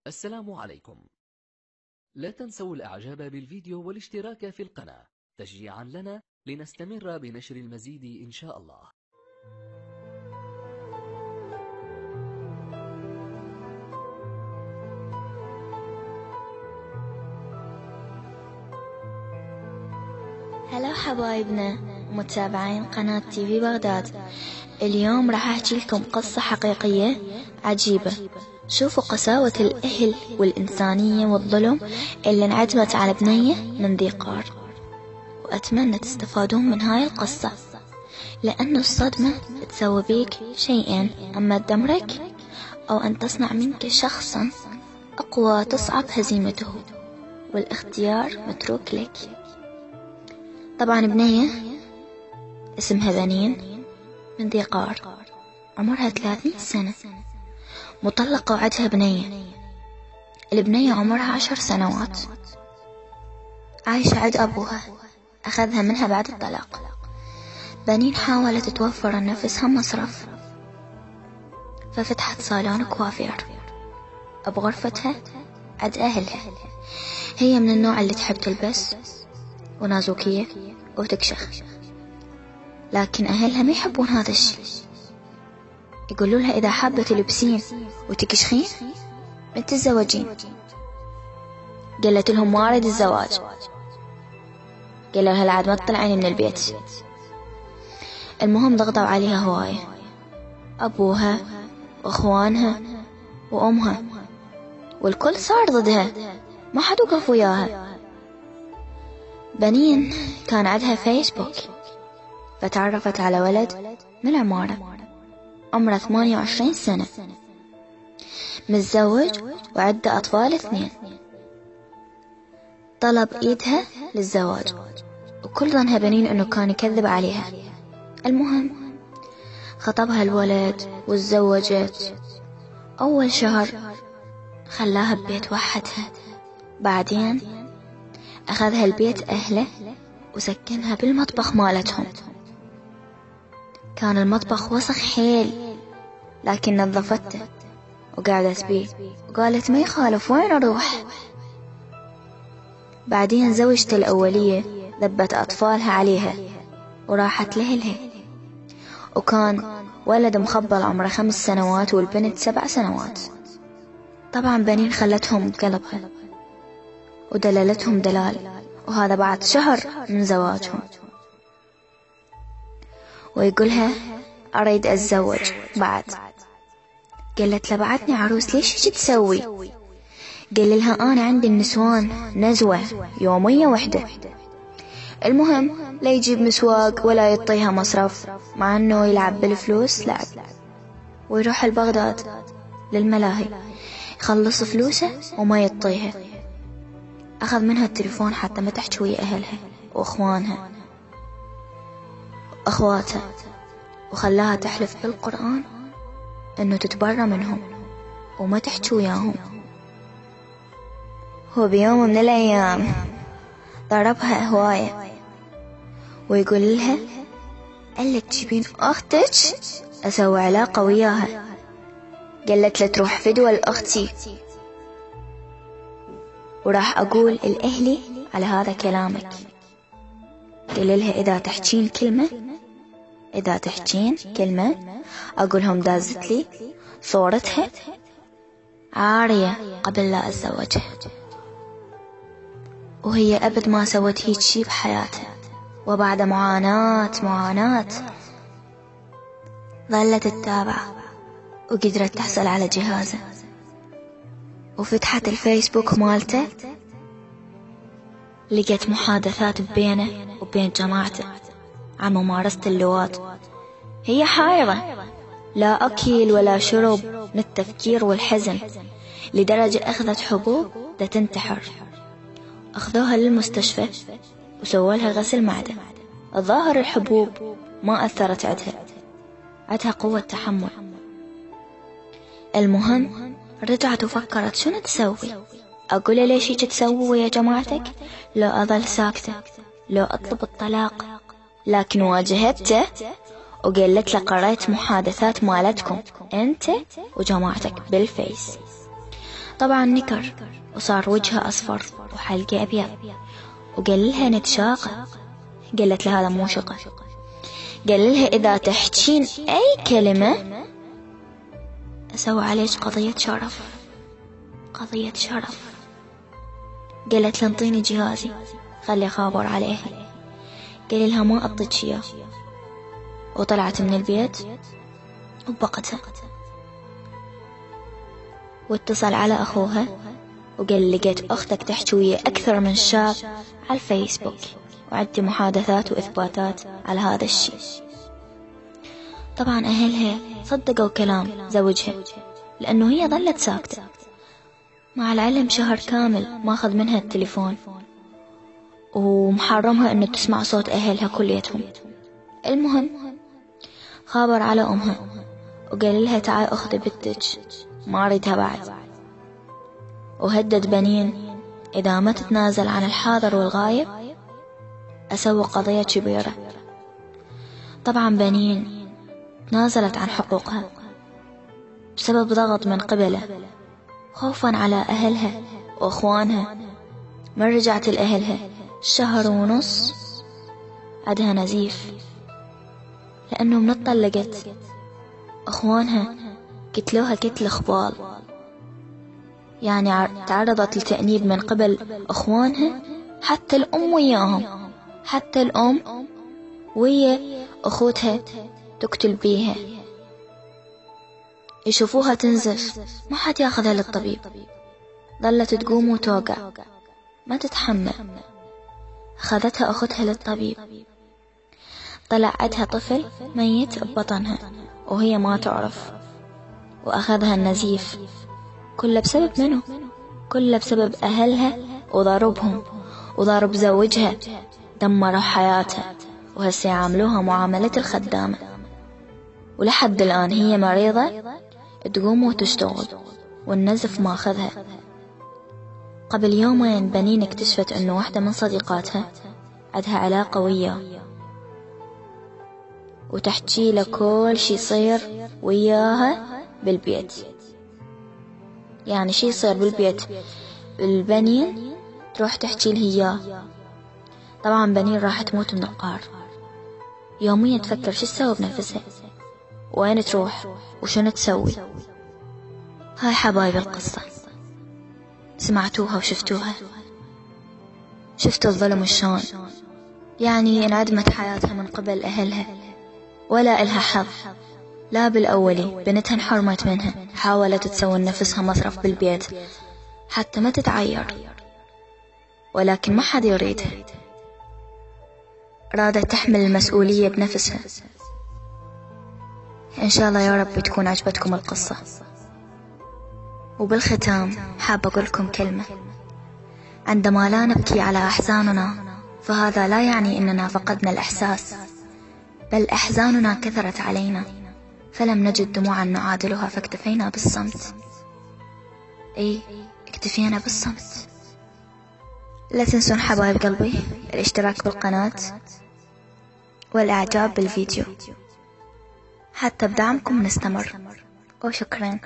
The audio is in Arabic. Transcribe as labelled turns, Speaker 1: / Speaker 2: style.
Speaker 1: السلام عليكم. لا تنسوا الإعجاب بالفيديو والاشتراك في القناة تشجيعا لنا لنستمر بنشر المزيد إن شاء الله.
Speaker 2: هلا حبايبنا متابعين قناة تي في بغداد. اليوم راح احكي لكم قصة حقيقية عجيبة. شوفوا قساوة الأهل والإنسانية والظلم اللي انعدمت على بنية من ذي قار، وأتمنى تستفادون من هاي القصة، لأن الصدمة تسوي بيك شيئين: أما تدمرك أو أن تصنع منك شخصا أقوى تصعب هزيمته، والاختيار متروك لك. طبعا بنية اسمها بنين من ذي قار، عمرها 30 سنة، مطلقة وعدها بنية. البنية عمرها 10 سنوات، عايشة عند أبوها، أخذها منها بعد الطلاق. بنين حاولت توفر لنفسها مصرف، ففتحت صالون كوافير بغرفتها عند أهلها. هي من النوع اللي تحب تلبس ونازوكية وتكشخ، لكن أهلها ما يحبون هذا الشيء. يقولوا لها إذا حابة تلبسين وتكشخين ما تتزوجين. قالت لهم ما أريد الزواج. قالوا لها لعد ما تطلعين من البيت. المهم ضغطوا عليها هواية، أبوها وأخوانها وأمها، والكل صار ضدها، ما حد وقف وياها. بنين كان عندها فيسبوك، فتعرفت على ولد من العمارة، عمره 28 سنة، متزوج وعنده أطفال 2. طلب إيدها للزواج، وكل ظنها بنين أنه كان يكذب عليها. المهم خطبها الولد وتزوجت. أول شهر خلاها ببيت وحدها، بعدين أخذها البيت أهله وسكنها بالمطبخ مالتهم. كان المطبخ وسخ حيل، لكن نظفته وقعدت بيه وقالت ما يخالف، وين أروح. بعدين زوجته الأولية ذبت أطفالها عليها وراحت لأهلها، وكان ولد مخبل عمره 5 سنوات والبنت 7 سنوات. طبعا بنين خلتهم بقلبها ودللتهم دلال، وهذا بعد شهر من زواجهم. ويقولها أريد أتزوج بعد. قالت له بعدني عروس، ليش هيك تسوي؟ قال لها أنا عندي النسوان نزوة يومية وحدة. المهم لا يجيب مسواق ولا يعطيها مصرف، مع أنه يلعب بالفلوس لعب، ويروح لبغداد للملاهي يخلص فلوسه وما يعطيها. أخذ منها التليفون حتى ما تحكي ويا أهلها وأخوانها وأخواتها، وخلاها تحلف بالقرآن أنه تتبرى منهم وما تحكي وياهم. هو بيوم من الأيام ضربها هواية ويقول لها قالك تجيبين أختك أسوي علاقة وياها. قالت له تروح فدوى لأختي، وراح أقول لأهلي على هذا كلامك. قال لها إذا تحجين كلمة أقولهم دازت لي صورتها عارية قبل لا أتزوجها. وهي أبد ما سوت هيك شي بحياتها، وبعد معاناة ظلت تتابع وقدرت تحصل على جهازه، وفتحت الفيسبوك مالته، لقيت محادثات بينه وبين جماعته عن ممارسة اللواط. هي حائرة، لا أكل ولا شرب من التفكير والحزن، لدرجة أخذت حبوب تنتحر. أخذوها للمستشفى وسووا لها غسل معدة. الظاهر الحبوب ما أثرت عندها قوة تحمل. المهم رجعت وفكرت شنو تسوي. أقول ليش هيك تسوي ويا جماعتك؟ لو أظل ساكتة، لو أطلب الطلاق. لكن واجهته وقالت له قرأت محادثات مالتكم أنت وجماعتك بالفيس. طبعا نكر وصار وجهها أصفر وحلقه أبيض، وقال لها نتشاقى. قالت له هذا مو شقة. قال لها إذا تحكين أي كلمة أسوي عليك قضية شرف. قضية شرف. قالت له انطيني جهازي خلي خابر عليه. قال لها ما أعطيك إياه، وطلعت من البيت وبقتها. واتصل على أخوها وقال لقيت أختك تحكي ويا أكثر من شاب على الفيسبوك، وعندي محادثات وإثباتات على هذا الشيء. طبعا أهلها صدقوا كلام زوجها، لأنه هي ظلت ساكتة، مع العلم شهر كامل ما أخذ منها التليفون، ومحرمها أنه تسمع صوت أهلها كليتهم. المهم خابر على أمها وقال لها تعال أخذي بنتك، ما أريدها بعد. وهدد بنين إذا ما تتنازل عن الحاضر والغايب أسوي قضية كبيرة. طبعا بنين تنازلت عن حقوقها بسبب ضغط من قبله، خوفا على أهلها وأخوانها. من رجعت لأهلها 1.5 شهر عدها نزيف، لأنه من اتطلقت أخوانها قتلوها قتل خبال، يعني تعرضت لتأنيب من قبل أخوانها، حتى الأم وياهم، حتى الأم ويا أخوتها تقتل بيها. يشوفوها تنزف ما حد ياخذها للطبيب، ظلت تقوم وتوقع ما تتحمل. أخذتها أختها للطبيب، طلع عندها طفل ميت ببطنها وهي ما تعرف، وأخذها النزيف. كله بسبب منه؟ كله بسبب أهلها وضربهم وضرب زوجها، دمروا حياتها، وهسه يعاملوها معاملة الخدامة. ولحد الآن هي مريضة تقوم وتشتغل والنزف ما أخذها. قبل يومين بنين اكتشفت أنه واحدة من صديقاتها عندها علاقة وياه، وتحكي له كل شي يصير وياها بالبيت. يعني شي يصير بالبيت البنين تروح تحكي له إياه. طبعا بنين راح تموت من القهر، يوميا تفكر شو تسوي بنفسها، وين تروح وشنو تسوي. هاي حبايب القصة، سمعتوها وشفتوها، شفتوا الظلم والشان. يعني انعدمت حياتها من قبل أهلها، ولا إلها حظ. لا بالأولي بنتها انحرمت منها، حاولت تسوي لنفسها مصرف بالبيت حتى ما تتعير، ولكن ما حد يريدها. رادت تحمل المسؤولية بنفسها. إن شاء الله يا رب تكون عجبتكم القصة. وبالختام حابة أقول لكم كلمة: عندما لا نبكي على أحزاننا فهذا لا يعني أننا فقدنا الإحساس، بل أحزاننا كثرت علينا فلم نجد دموعا نعادلها، فاكتفينا بالصمت. اكتفينا بالصمت. لا تنسون حبايب قلبي الاشتراك بالقناة والإعجاب بالفيديو، حتى بدعمكم نستمر. وشكرا.